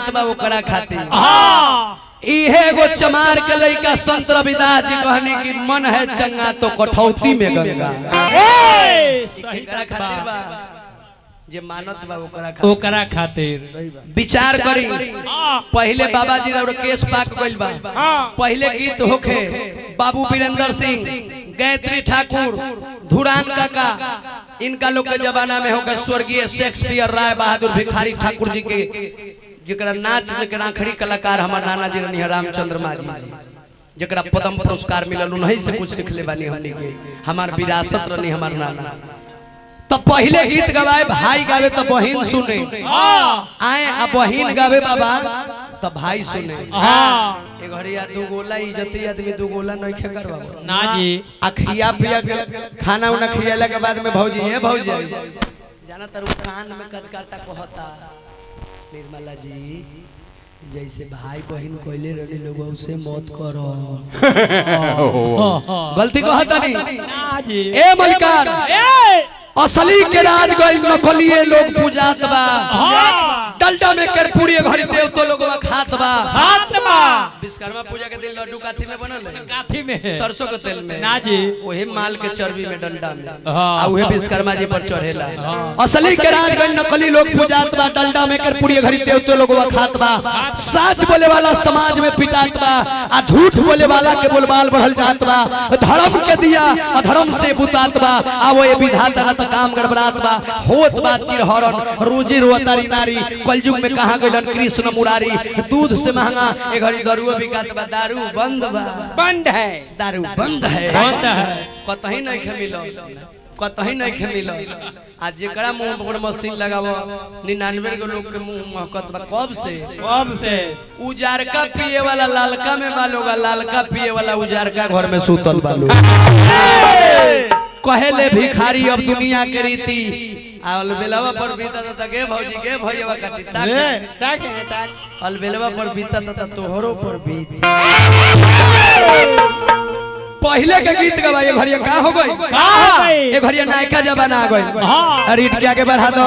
मानत बा ओकरा खातिर। इहे गो चमार के लइका संत रविदास जी कहनी कि मन है चंगा तो कठौती में गंगा। एकरा खातिर बा जे मानत बा ओकरा खातिर विचार करी। पहले बाबा जी और केस पाक गइल बा। पहले गीत होखे बाबू वीरेंद्र सिंह, गायत्री ठाकुर, धुरान काका, इनका लोग के जमाना में होकर स्वर्गीय शेक्सपियर राय बहादुर भिखारी ठाकुर जी के जरा नाच में आखिरी कलाकार हमार नाना जी रही रामचंद्र माझी जरा पद्म पुरस्कार मिलल नहीं से कुछ सीख ले बानी हमनी के हमार विरासत रही हमार नाना। तो पहले गीत गवाए भाई गावे तो बहन सुने आए अब बहन गावे बाबा तो भाई सुने। ए घरिया दू गोला इज्जती आदमी दू गोला नहीं खे करवा ना जी। अखिया पिया खाना उना खियाला के बाद में भौजी है भौजी जाना तर कान में कचकाचा कहता निर्मला जी जैसे भाई बहन कोइले रही लोगों से मौत करो। गलती कहता नहीं ना जी। ए मलिकार असली के राज गइल नकलिए लोग पूजात बा। डलडा में करपुरी घरी देव तो लोग खात बा। विश्वकर्मा पूजा के दिन लड्डू काठी में बनल है काठी में सरसों के तेल में ना जी। ओहे माल के चर्बी में डंडा में आ ओहे विश्वकर्मा जी पर चढ़ेला। असली के राज गइल नकली लोग पूजात बा। डलडा में करपुरी घरी देव तो लोग खात बा। सच बोले वाला समाज में पिटात बा आ झूठ बोले वाला के बोलबाल बढ़ल जात बा। धर्म के दिया अधर्म से बुतात बा। आ वो ये विधाता काम गड़बड़ात बा होत बा चिरहरण रोजी रोतारी नारी कलयुग में कहां गइलन कृष्ण मुरारी। दूध से महंगा ए घड़ी दारू बिकात बा। दारू बंद बा बंद है दारू बंद है कतही नहीं खेमिलो कतही नहीं खेमिलो। आज जेकरा मुंह पर मशीन लगावो 99 के लोग के मुंह महकत बा। कब से उजारका पिए वाला लालका में बालोगा लालका पिए वाला उजारका घर में सूतल बालो। कहेले भिखारी अब दुनिया के रीति अलबेलवा पर बीता त के भौजी के भैया काटी ताक अलबेलवा पर बीता त तोहरो पर बीत। पहले के गीत गवाए घरिया का हो गई ए घरिया नायका जमाना आ गई। रीड के आगे बढ़ा दो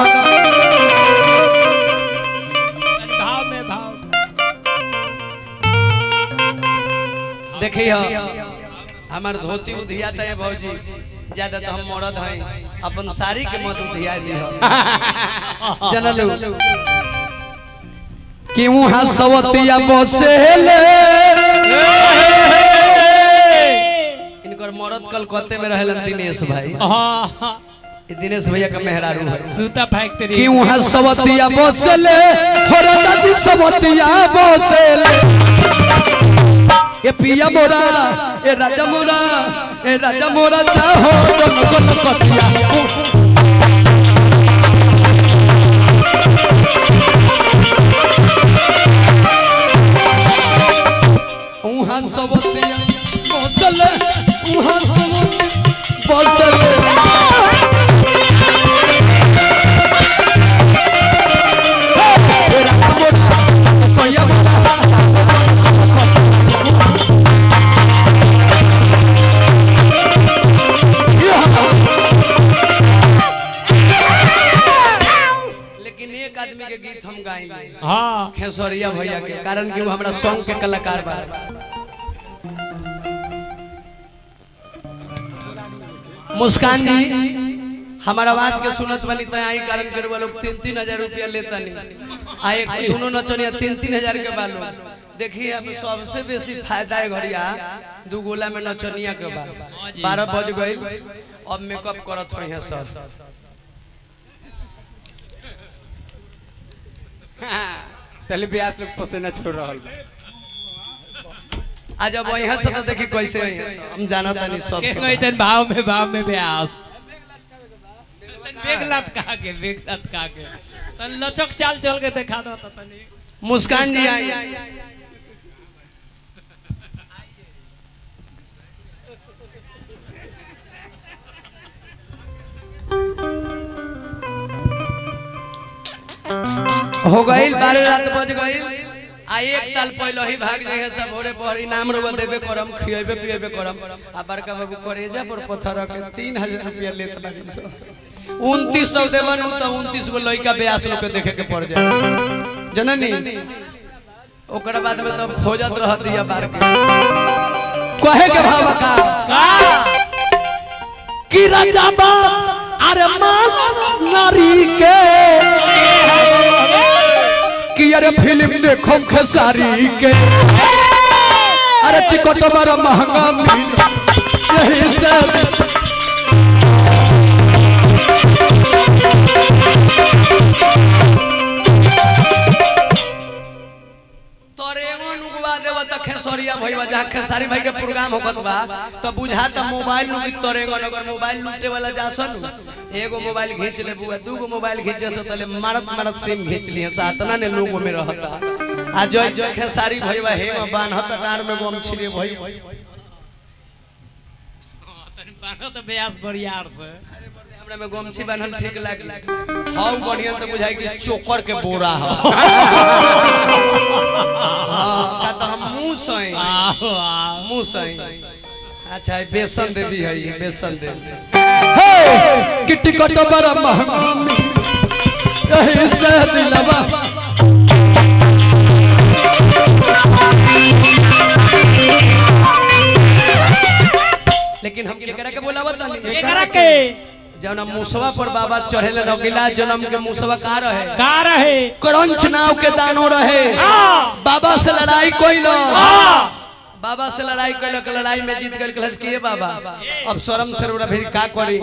भाव में भाव देखिए हमार धोती उधियाता है भौजी ज्यादा तो हम मरद हैं अपन साड़ी के मत उधिया दी जनलू कि वहां सवतिया बसेले इनकर मरद कलकत्ते में रहलन दिनेश भाई। दिनेश भैया का मेहरारू है सूता फैक्ट्री कि वहां सवतिया बसेले थोड़ा दी सवतिया बसेले ये पिया मोरा ए राजा मोरा चाहो जन कतिया उहां सबतिया बसले उहां सबतिया बसले आदमी के गीत हम गाएंगे हाँ खेसरिया भैया के कारण कि वो हमारा सॉन्ग के कलाकार बा। मुस्कान जी हमारा आवाज के सुनत वाली तय कारण के वो लोग 3-3 हजार रुपया लेता नहीं आ एक दोनों नचनिया 3-3 हजार के बालो। देखिए अब सबसे बेसी फायदा है घड़िया दू गोला में नचनिया के बाद 12 बज गई अब मेकअप करत होई है सब चल ब्यास लोग पसीना छोड़ रहल आज अब यहाँ से तो देखी कैसे हम जानत नहीं सब के कहतन भाव में ब्यास बेगलत का के तन लचक चाल चल के दिखा दो तनी। मुस्कान जी आई हो गई 12 रात बज गई आ एक साल पहले ही भाग जाए सब भोरे पहर इनाम रोबल देबे करम खियबे पियबे करम आ बड़का बाबू करेजा पर पत्थर के 3000 रुपया लेत बानी 2900 देवन त 29 गो लइका 82 लोग के देखे के पड़ जाए जननी। ओकरा बाद में तब खोजत रह दिया बार के कहे के भाव का कि राजा बा अरे माल नारी के कि अरे फिल्म देखो खेसारी के अरे टिकट बड़ा महंगा मिल यही से खेसरिया भईवा जहाँ खेसारी भाई के प्रोग्राम होखत बा तो बुझा त मोबाइल नु तोरेगन अगर मोबाइल लूटे वाला जासन एगो मोबाइल खींच ले बुआ दूगो मोबाइल खींचे से तले मारत सिम खींच लिए सातना ने लोगों में रहता आ जय जय खेसारी भईवा हे बान्हत डार में गम छिरे भई बान्हत बेयास बरियार से हमरा में गमछी बान्हल ठीक लाग हाउ बढ़िया त बुझाई कि चोकर के बोरा ह का त हम मुंह सही अच्छा बेसन देवी है ये बेसन देवी हे कि टिकट बड़ा महंगा यही से दिलवा लेकिन हम केकरा के बोलावत नहीं केकरा के जौन मुसवा पर बाबा चढ़ेले नौकिला जन्म के मुसवा का रहे करंच नाव के दानो रहे बाबा से लड़ाई कोई न बाबा से लड़ाई कइलक लड़ाई में जीत गइल कहलस कि ये बाबा अब शर्म सरोरा फिर का करी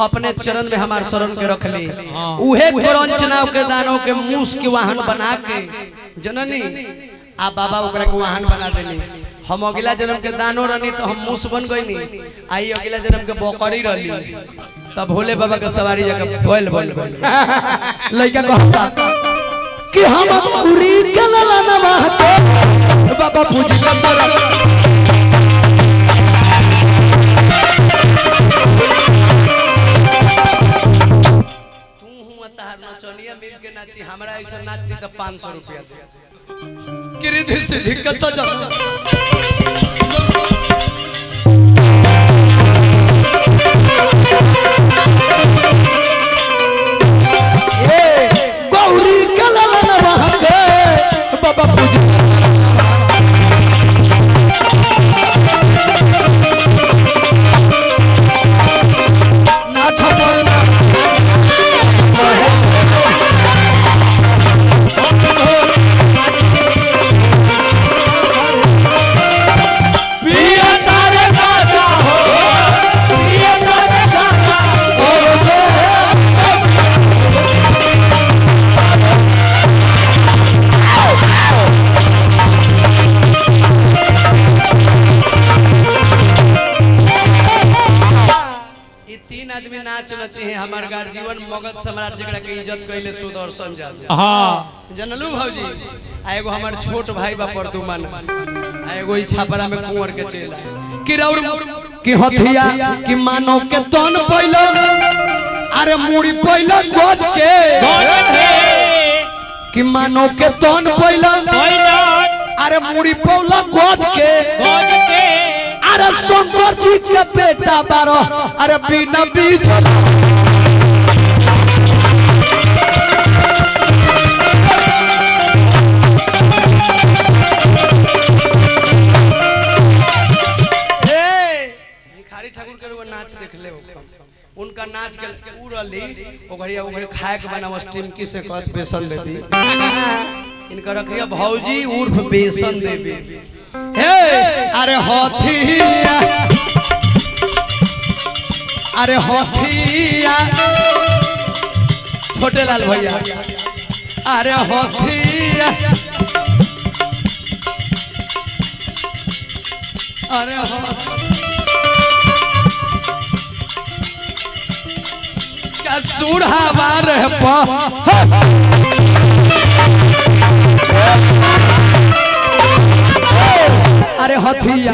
अपने चरण में हमार शरण के रख ली उहे करंच नाव के दानो के मूस के वाहन बना के जननी आ बाबा ओकरा के वाहन बना देली हम अगला जन्म के दानो रहनी तो हम मूस बन गइनी आई अगला जन्म के बकरी रहली तब भोले बाबा के सवारी जगह बोल लइका कहता कि हम उरी के ललनवा के बाबा पूजी के चला तू हुआ तहार नचनिया मिल के नाची हमरा ऐसा नाच दी त 500 रुपया दे गिरिधि सिद्धि के सजा गौरी के ललनवा के बाबा पूजी नाच बोलना पिया तारे गाजा हो पिया तारे गाजा तीन आदमी नाच नचे हैं हमार गार जीवन मगध सम्राट जकरा के इज्जत कइले सुदर्शन जादू हां जनलू भौजी आ एगो हमार छोट भाई बा परदुमन आ एगो ई छापरा में कुंवर के चेला कि रौर कि हथिया कि मानव के तन पइलो अरे मुड़ी पइलो गोज के कि मानव के तन पइलो अरे मुड़ी पइलो गोज के अरे शंकर जी के बेटा बारो अरे बिना बीज भिखारी ठाकुर के वो नाच देख ले उनका नाच के उड़ली ओकरिया ओकरे खाए के बनाव टिमकी से कस बेसन देवी इनका रखिया भौजी उर्फ बेसन देवी हे अरे हथिया छोटे लाल भैया अरे हथिया अरे क्या सूढ़ावा रे अरे हथिया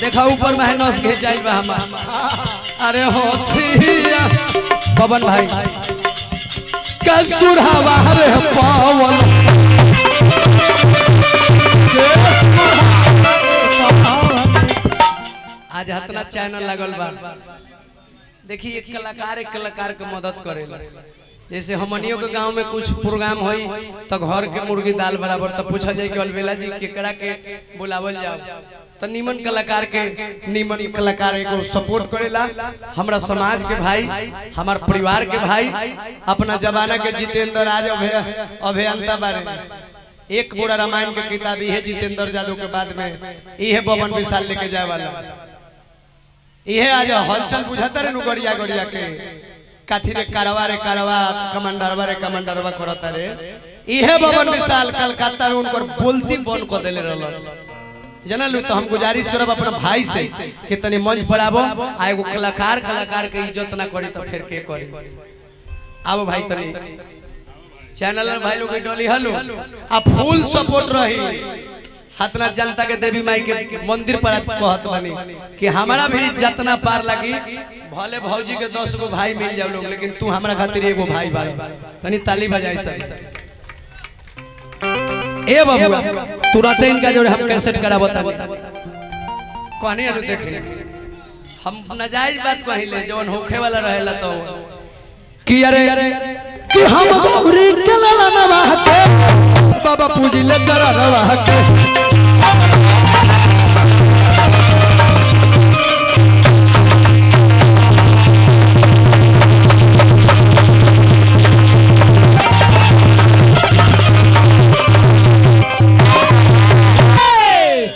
देखा ऊपर में नस घे जाई बा हम अरे हथिया पवन भाई का सुरहावा रे पवन आज हतना चैनल लगल बा देखिए एक कलाकार के मदद करेला। जैसे हमनियों के गांव में कुछ प्रोग्राम होई तो घर के मुर्गी दाल बराबर तो पूछा जाए कि अलबेला जी केकरा के बुलावल जाओ तो नीमन कलाकार एगो सपोर्ट करेला। हमरा समाज के भाई, हमार परिवार के भाई, अपना जमाना के जितेंद्र आज अभियंता बारे, एक पूरा रामायण के किताब ये जितेंद्र यादव के बाद में ये बबन विशाल लेके जाए वाला, ये आज हलचल बुझाता रे गड़िया गड़िया के काथी रे कारवा कमांडरवा करता रे, ये बबन विशाल कलकत्ता में उनकर बोलती बन को देले रहल। जनलू तो हम गुजारिश करब अपना भाई से कि तनी मंच पर आबो, आ एगो कलाकार के इज्जत ना करी तो फिर के करी। आबो भाई तनी चैनल भाई लोग डोली हलो आ फुल सपोर्ट रही। हतना जनता के देवी माई के मंदिर पर आज कहत बनी कि हमारा भी जितना पार लगी भले भौजी के 10 गो भाई मिल जाओ लोग, लेकिन तू हमरा खातिर एगो भाई बा। तनी ताली बजाई सब। ए बाबू तुरंत इनका जो हम कैसेट कराबो तानी कहनी अनु देखे हम नाजायज बात कहिले जवन होखे वाला रहेला तो कि अरे कि हम गौरी के लाला नवा के बाबा पूजी ले चरा रवा के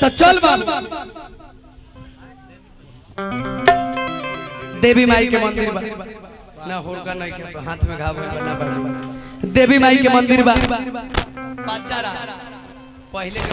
तो चल बाबू देवी माई के मंदिर बा ना होरका नहीं के हाथ में घाव बना बाजू देवी माई के मंदिर बा पहले के